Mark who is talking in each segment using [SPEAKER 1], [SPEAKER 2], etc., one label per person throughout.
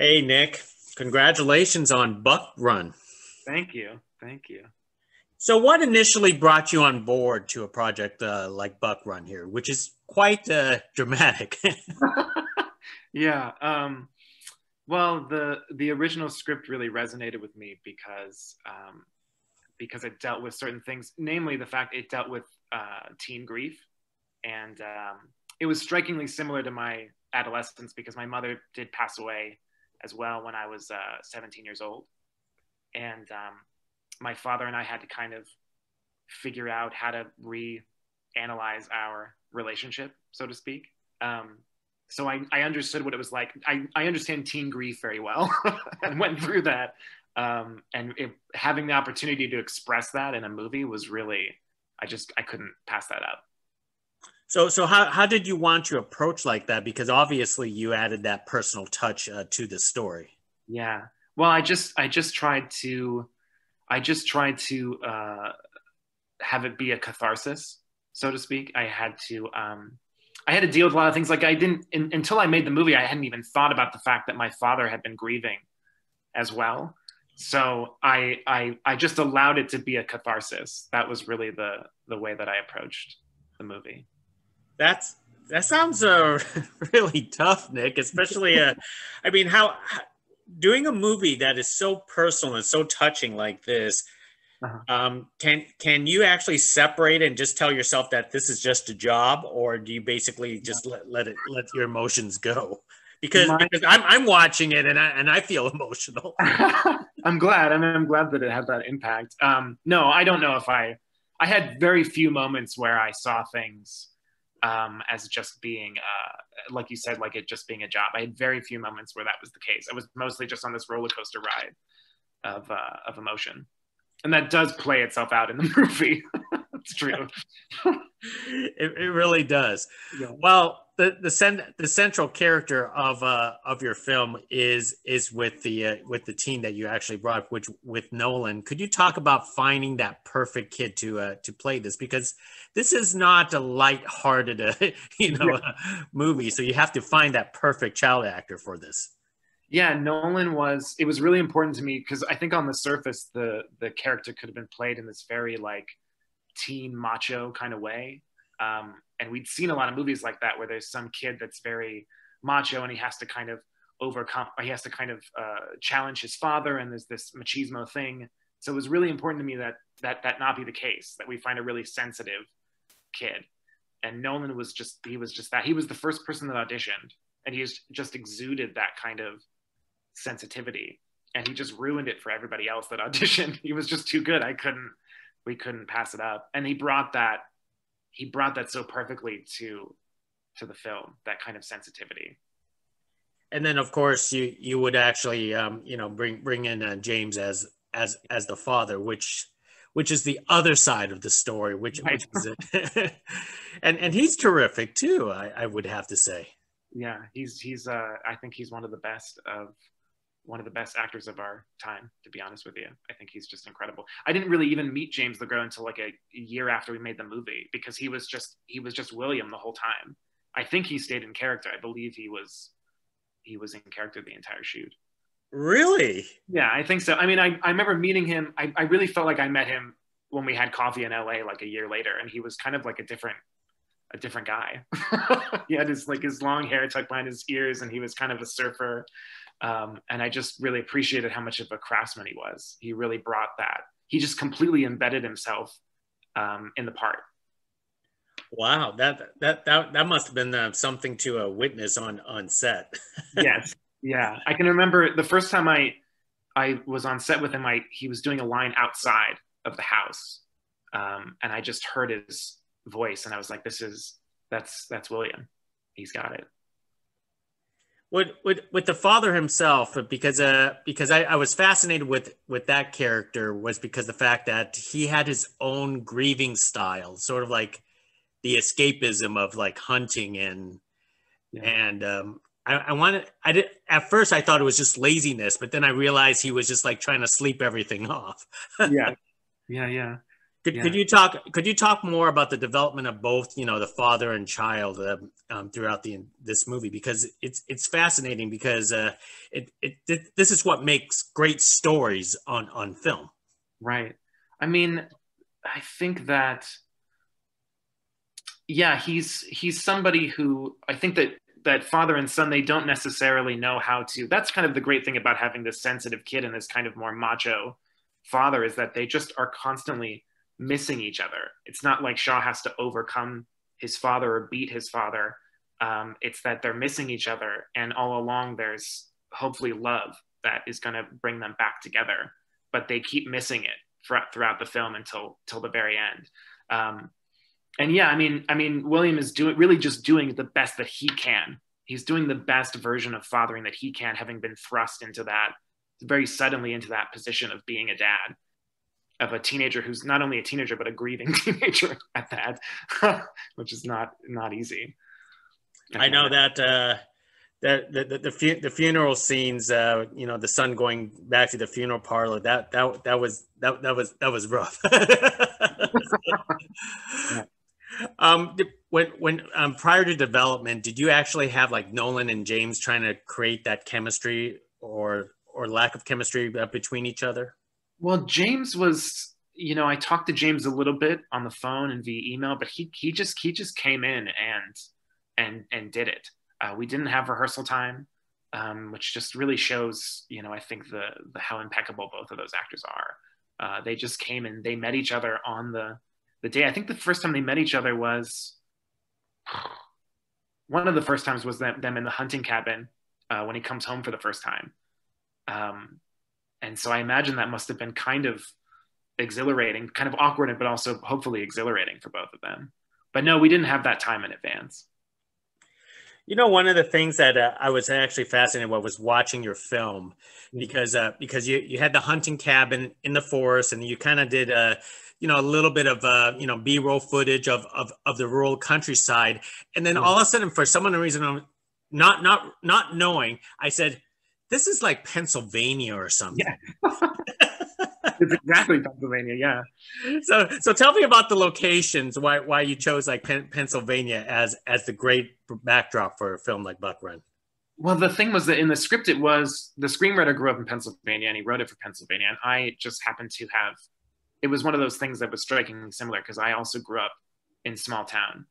[SPEAKER 1] Hey, Nick, congratulations on Buck Run.
[SPEAKER 2] Thank you. Thank you.
[SPEAKER 1] So, what initially brought you on board to a project like Buck Run here, which is quite dramatic?
[SPEAKER 2] Yeah. Well, the original script really resonated with me because it dealt with certain things, namely the fact it dealt with teen grief, and it was strikingly similar to my adolescence because my mother did pass away as well when I was 17 years old, and my father and I had to kind of figure out how to reanalyze our relationship, so to speak. So I understood what it was like. I understand teen grief very well and went through that. Having the opportunity to express that in a movie was really, I couldn't pass that up.
[SPEAKER 1] So how did you want to approach like that? Because obviously you added that personal touch to the story.
[SPEAKER 2] Yeah. Well, I just tried to have it be a catharsis, so to speak. I had to deal with a lot of things. Like until I made the movie, I hadn't even thought about the fact that my father had been grieving as well. So I just allowed it to be a catharsis. That was really the way that I approached the movie.
[SPEAKER 1] That's that sounds really tough, Nick. Especially, I mean, doing a movie that is so personal and so touching like this.
[SPEAKER 2] Uh-huh.
[SPEAKER 1] Can you actually separate and just tell yourself that this is just a job, or do you basically just let your emotions go?
[SPEAKER 2] My,
[SPEAKER 1] Because I'm watching it and I feel emotional.
[SPEAKER 2] I'm glad. I'm glad that it had that impact. No, I don't know if I had very few moments where I saw things as just being, like you said, like it just being a job. I had very few moments where that was the case. I was mostly just on this roller coaster ride of emotion, and that does play itself out in the movie. It's true.
[SPEAKER 1] It really does.
[SPEAKER 2] Yeah.
[SPEAKER 1] Well, the central character of your film is with the team that you actually brought, which with Nolan. Could you talk about finding that perfect kid to play this? Because this is not a light-hearted
[SPEAKER 2] Yeah.
[SPEAKER 1] movie, so you have to find that perfect child actor for this.
[SPEAKER 2] Yeah, Nolan was. It was really important to me because I think on the surface, the character could have been played in this very like teen macho kind of way. And we'd seen a lot of movies like that where there's some kid that's very macho and he has to kind of overcome, he has to kind of challenge his father, and there's this machismo thing. So it was really important to me that not be the case, that we find a really sensitive kid. And Nolan was just, he was just that. He was the first person that auditioned, and he just exuded that kind of sensitivity. And he just ruined it for everybody else that auditioned. He was just too good. We couldn't pass it up. And he brought that so perfectly to the film, that kind of sensitivity.
[SPEAKER 1] And then, of course, you would actually bring in James as the father, which is the other side of the story, which
[SPEAKER 2] Right.
[SPEAKER 1] is it, and he's terrific too. I would have to say.
[SPEAKER 2] Yeah, he's I think he's one of the best actors of our time, to be honest with you. I think he's just incredible. I didn't really even meet James LeGros until like a year after we made the movie, because he was just William the whole time. I think he stayed in character. I believe he was in character the entire shoot.
[SPEAKER 1] Really?
[SPEAKER 2] Yeah, I think so. I mean, I remember meeting him. I really felt like I met him when we had coffee in LA like a year later, and he was kind of like a different guy. He had his long hair tucked behind his ears, and he was kind of a surfer. And I just really appreciated how much of a craftsman he was. He really brought that. He just completely embedded himself in the part.
[SPEAKER 1] Wow, that must have been something to witness on set.
[SPEAKER 2] Yes, yeah. I can remember the first time I was on set with him. He was doing a line outside of the house, and I just heard his voice, and I was like, that's William. He's got it.
[SPEAKER 1] With the father himself, because I was fascinated with that character, was because the fact that he had his own grieving style, sort of like the escapism of like hunting
[SPEAKER 2] Yeah,
[SPEAKER 1] and I wanted I did at first I thought it was just laziness, but then I realized he was just like trying to sleep everything off.
[SPEAKER 2] yeah, yeah, yeah. Yeah.
[SPEAKER 1] Could you talk more about the development of both, the father and child throughout this movie, because it's fascinating, because this is what makes great stories on film.
[SPEAKER 2] Right. I mean, I think that, yeah, he's somebody who, I think that father and son, they don't necessarily know how to. That's kind of the great thing about having this sensitive kid and this kind of more macho father, is that they just are constantly missing each other. It's not like Shaw has to overcome his father or beat his father. It's that they're missing each other, and all along there's hopefully love that is going to bring them back together. But they keep missing it throughout the film until the very end. And yeah, I mean, William is really just doing the best that he can. He's doing the best version of fathering that he can, having been thrust into that very suddenly into that position of being a dad of a teenager who's not only a teenager but a grieving teenager at that, which is not easy.
[SPEAKER 1] I know that the funeral scenes, the son going back to the funeral parlor, that was rough.
[SPEAKER 2] Yeah.
[SPEAKER 1] When prior to development, did you actually have like Nolan and James trying to create that chemistry or lack of chemistry between each other?
[SPEAKER 2] Well, James was, I talked to James a little bit on the phone and via email, but he just came in and did it. We didn't have rehearsal time, which just really shows, I think the how impeccable both of those actors are. They just came and they met each other on the day. I think the first time they met each other was one of the first times was them in the hunting cabin when he comes home for the first time. And so I imagine that must have been kind of exhilarating, kind of awkward, but also hopefully exhilarating for both of them. But no, we didn't have that time in advance.
[SPEAKER 1] One of the things that I was actually fascinated with was watching your film, because you had the hunting cabin in the forest, and you kind of did a little bit of B-roll footage of the rural countryside, and then all of a sudden, for some reason, I'm not knowing, I said, this is like Pennsylvania or something.
[SPEAKER 2] Yeah. It's exactly Pennsylvania, yeah.
[SPEAKER 1] So tell me about the locations, why you chose like Pennsylvania as the great backdrop for a film like Buck Run.
[SPEAKER 2] Well, the thing was that in the script, it was the screenwriter grew up in Pennsylvania and he wrote it for Pennsylvania, and I just happened to have. It was one of those things that was strikingly similar because I also grew up in small town,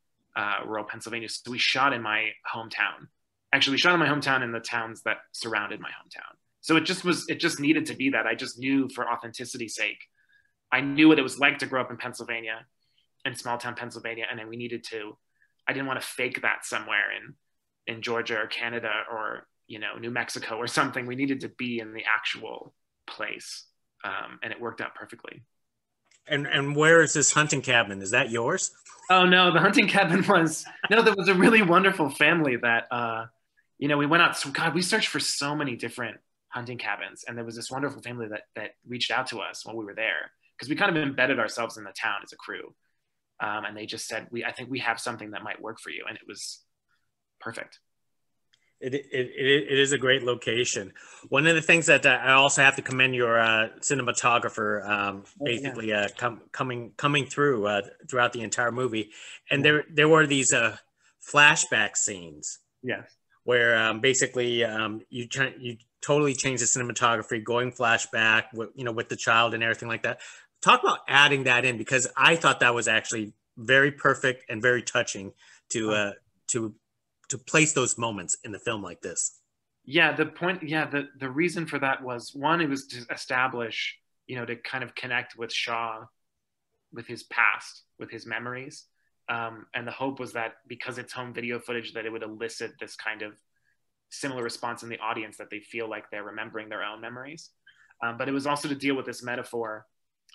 [SPEAKER 2] rural Pennsylvania. So we shot in my hometown. Actually, we shot in my hometown and the towns that surrounded my hometown. So it just needed to be that. I just knew, for authenticity's sake, I knew what it was like to grow up in Pennsylvania, in small town Pennsylvania, and then I didn't want to fake that somewhere in Georgia or Canada or New Mexico or something. We needed to be in the actual place, and it worked out perfectly.
[SPEAKER 1] And where is this hunting cabin? Is that yours?
[SPEAKER 2] Oh no, the hunting cabin there was a really wonderful family that we went out. So God, we searched for so many different hunting cabins, and there was this wonderful family that reached out to us while we were there, because we kind of embedded ourselves in the town as a crew, and they just said, I think we have something that might work for you, and it was perfect.
[SPEAKER 1] It is a great location. One of the things that I also have to commend your cinematographer, basically coming through throughout the entire movie, and there were these flashback scenes.
[SPEAKER 2] Yes.
[SPEAKER 1] Where basically you totally change the cinematography, going flashback with the child and everything like that. Talk about adding that in, because I thought that was actually very perfect and very touching to place those moments in the film like this.
[SPEAKER 2] Yeah, the reason for that was, one, it was to establish, to kind of connect with Shaw, with his past, with his memories. And the hope was that because it's home video footage, that it would elicit this kind of similar response in the audience, that they feel like they're remembering their own memories. But it was also to deal with this metaphor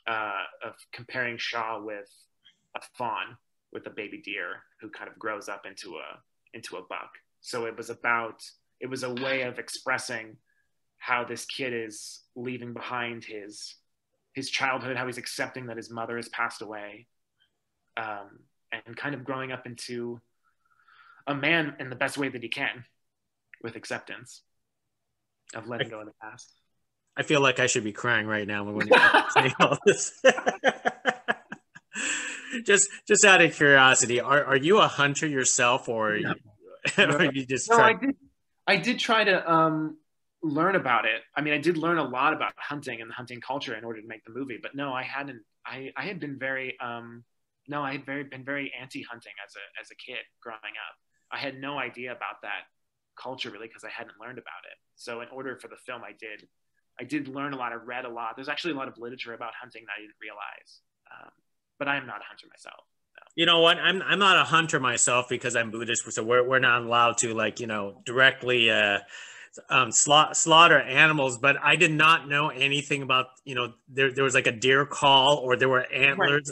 [SPEAKER 2] of comparing Shaw with a fawn, with a baby deer who kind of grows up into a buck. So it was a way of expressing how this kid is leaving behind his childhood, how he's accepting that his mother has passed away, and kind of growing up into a man in the best way that he can, with acceptance of letting go of the past.
[SPEAKER 1] I feel like I should be crying right now when you're saying all this. just out of curiosity, are you a hunter yourself, or
[SPEAKER 2] No,
[SPEAKER 1] or
[SPEAKER 2] no,
[SPEAKER 1] you just
[SPEAKER 2] no.
[SPEAKER 1] try?
[SPEAKER 2] I did try to learn about it. I mean, I did learn a lot about hunting and the hunting culture in order to make the movie. But no, I hadn't. I had been very no, I had been very anti-hunting as a kid growing up. I had no idea about that culture really because I hadn't learned about it. So in order for the film, I did learn a lot. I read a lot. There's actually a lot of literature about hunting that I didn't realize. But I am not a hunter myself. No.
[SPEAKER 1] You know what? I'm not a hunter myself because I'm Buddhist, so we're not allowed to, like, directly slaughter animals. But I did not know anything about, there was like a deer call or there were
[SPEAKER 2] Right.
[SPEAKER 1] antlers.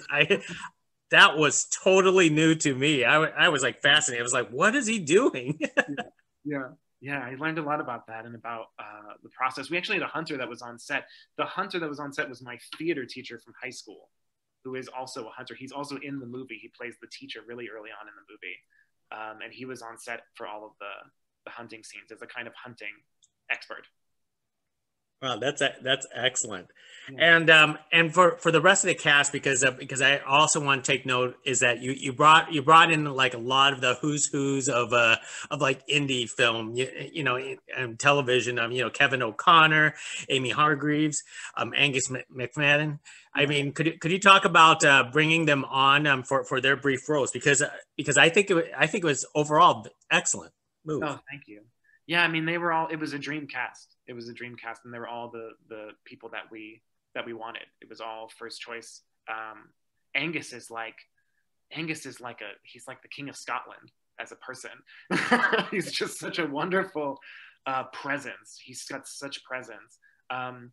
[SPEAKER 1] That was totally new to me. I was like fascinated. I was like, what is he doing?
[SPEAKER 2] Yeah. Yeah, I learned a lot about that and about the process. We actually had a hunter that was on set. The hunter that was on set was my theater teacher from high school, who is also a hunter. He's also in the movie. He plays the teacher really early on in the movie. And he was on set for all of the hunting scenes as a kind of hunting expert.
[SPEAKER 1] Wow, that's excellent.
[SPEAKER 2] Yeah.
[SPEAKER 1] And for the rest of the cast, because I also want to take note is that you brought in like a lot of the who's of like indie film, and television. Kevin O'Connor, Amy Hargreaves, Angus McFadden. I mean, could you talk about bringing them on for their brief roles, because I think it was overall excellent move.
[SPEAKER 2] Oh, thank you. Yeah, I mean, they were all. It was a dream cast. It was a dream cast, and they were all the people that we wanted. It was all first choice. Angus is like he's like the king of Scotland as a person. He's just such a wonderful presence. He's got such presence. And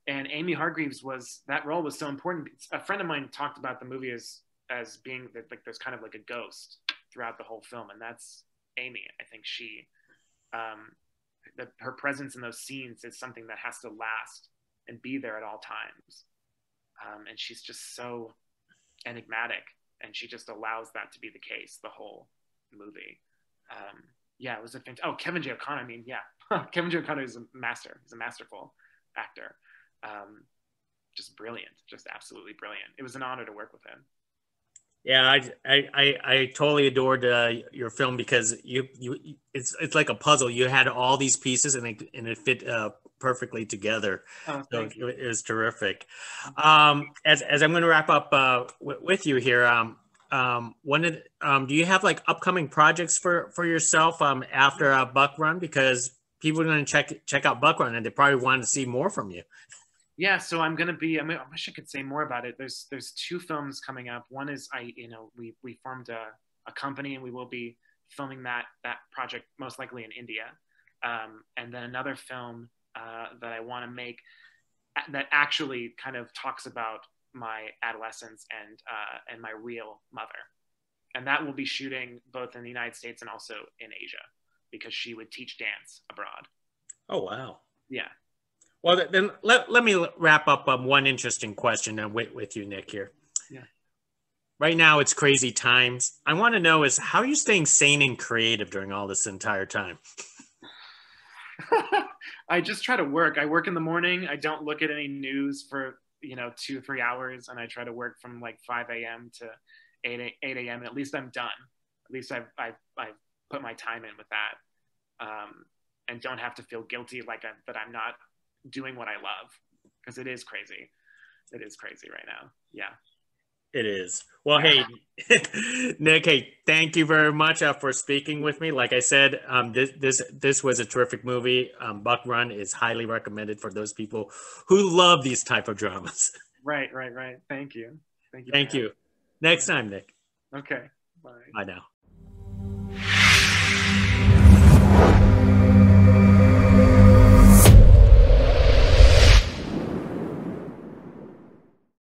[SPEAKER 2] Amy Hargreaves that role was so important. A friend of mine talked about the movie as being like there's kind of like a ghost throughout the whole film, and that's Amy. I think her presence in those scenes is something that has to last and be there at all times. And she's just so enigmatic, and she just allows that to be the case the whole movie. Yeah, it was Kevin J. O'Connor. I mean, yeah, Kevin J. O'Connor is a master. He's a masterful actor. Just brilliant, just absolutely brilliant. It was an honor to work with him.
[SPEAKER 1] Yeah, I totally adored your film because it's like a puzzle. You had all these pieces and it fit perfectly together.
[SPEAKER 2] Oh,
[SPEAKER 1] So it was terrific. As I'm going to wrap up with you here, do you have like upcoming projects for yourself after Buck Run? Because people are going to check out Buck Run and they probably want to see more from you.
[SPEAKER 2] Yeah, so I'm gonna be. I wish I could say more about it. There's two films coming up. One is we formed a company and we will be filming that project most likely in India, and then another film that I want to make that actually kind of talks about my adolescence and my real mother, and that will be shooting both in the United States and also in Asia because she would teach dance abroad.
[SPEAKER 1] Oh wow!
[SPEAKER 2] Yeah.
[SPEAKER 1] Well, then let me wrap up one interesting question with you, Nick, here.
[SPEAKER 2] Yeah.
[SPEAKER 1] Right now, it's crazy times. I want to know is how are you staying sane and creative during all this entire time?
[SPEAKER 2] I just try to work. I work in the morning. I don't look at any news for 2-3 hours, and I try to work from like 5 a.m. to 8 a.m. And at least I'm done. At least I've put my time in with that, and don't have to feel guilty that I'm not doing what I love, because it is crazy. It is crazy right now. Yeah.
[SPEAKER 1] It is. Well, hey, Nick, hey, thank you very much for speaking with me. Like I said, this was a terrific movie. Buck Run is highly recommended for those people who love these type of dramas.
[SPEAKER 2] Right. Thank you.
[SPEAKER 1] Thank you. Next time, Nick.
[SPEAKER 2] Okay. Bye.
[SPEAKER 1] Bye now.